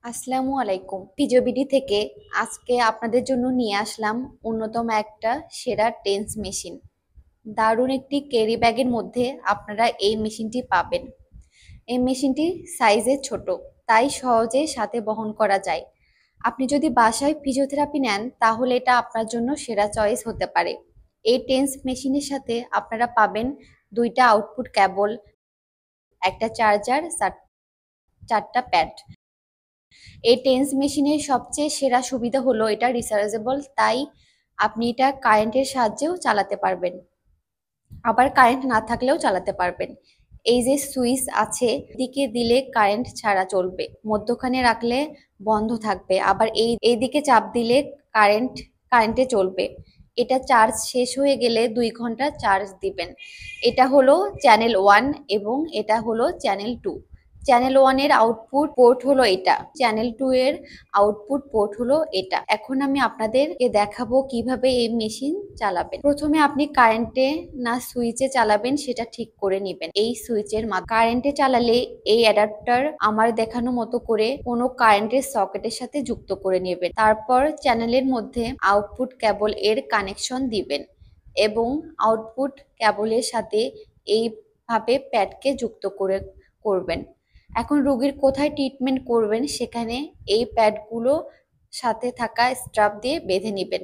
আসসালামু আলাইকুম। পিজোবিডি থেকে আজকে আপনাদের জন্য নিয়ে আসলাম অন্যতম একটা সেরা টেন্স মেশিন। দারুণ একটি ক্যারি ব্যাগের মধ্যে আপনারা এই মেশিনটি পাবেন। এই মেশিনটি সাইজে ছোট, তাই সহজে সাথে বহন করা যায়। আপনি যদি বাসায় ফিজিওথেরাপি নেন তাহলে এটা আপনার জন্য সেরা চয়েস হতে পারে। এই টেন্স মেশিনের সাথে আপনারা পাবেন ২টা আউটপুট কেবল, একটা চার্জার, ৪টা প্যাড। এই টেন্স মেশিনের সবচেয়ে সেরা সুবিধা হলো এটা রিচার্জেবল, তাই আপনি এটা কারেন্টের সাহায্যেও চালাতে পারবেন, আবার কারেন্ট না থাকলেও চালাতে পারবেন। এই যে সুইচ আছে, দিকে দিলে কারেন্ট ছাড়া চলবে, মধ্যখানে রাখলে বন্ধ থাকবে, আবার এই দিকে চাপ দিলে কারেন্টে চলবে। এটা চার্জ শেষ হয়ে গেলে ২ ঘন্টা চার্জ দিবেন। এটা হলো চ্যানেল 1 এবং এটা হলো চ্যানেল 2। চ্যানেল 1 এর আউটপুট পোর্ট হলো এটা, চ্যানেল 2 এর আউটপুট পোর্ট হলো এটা। এখন আমি আপনাদেরকে দেখাবো কিভাবে এই মেশিন চালাবেন। প্রথমে আপনি কারেন্টে না সুইচে চালাবেন সেটা ঠিক করে নেবেন। এই সুইচের মাধ্যমে কারেন্টে চালালে এই অ্যাডাপ্টার আমার দেখানো মতো করে কোনো কারেন্টের সকেটের সাথে যুক্ত করে নেবেন। তারপর চ্যানেলের মধ্যে আউটপুট কেবল এর কানেকশন দিবেন এবং আউটপুট কেবলের সাথে এইভাবে প্যাডকে যুক্ত করবেন। এখন রোগীর কোথায় ট্রিটমেন্ট করবেন সেখানে এই প্যাডগুলো সাথে থাকা স্ট্রাপ দিয়ে বেঁধে নেবেন।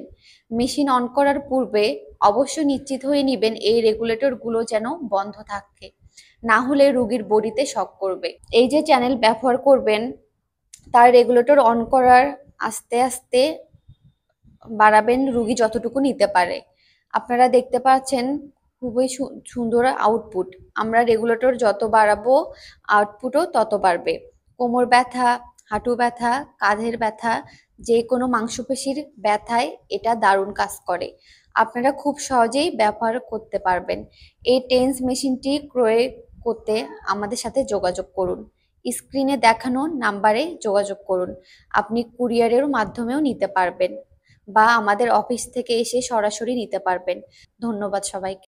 মেশিন অন করার পূর্বে অবশ্যই নিশ্চিত হয়ে নেবেন এই রেগুলেটরগুলো যেন বন্ধ থাকে, না হলে রোগীর বডিতে শক করবে। এই যে চ্যানেল ব্যবহার করবেন তার রেগুলেটর অন করার আস্তে আস্তে বাড়াবেন রোগী যতটুকু নিতে পারে। আপনারা দেখতে পাচ্ছেন খুবই সুন্দর আউটপুট। আমরা রেগুলেটর যত বাড়াবো আউটপুটও তত বাড়বে। কোমর ব্যথা, হাঁটু ব্যথা, কাঁধের ব্যথা, যে কোনো মাংসপেশির ব্যথায় এটা দারুণ কাজ করে। আপনারা খুব সহজেই ব্যবহার করতে পারবেন। এই টেন্স মেশিনটি ক্রয় করতে আমাদের সাথে যোগাযোগ করুন। স্ক্রিনে দেখানো নাম্বারে যোগাযোগ করুন। আপনি কুরিয়ারের মাধ্যমেও নিতে পারবেন বা আমাদের অফিস থেকে এসে সরাসরি নিতে পারবেন। ধন্যবাদ সবাইকে।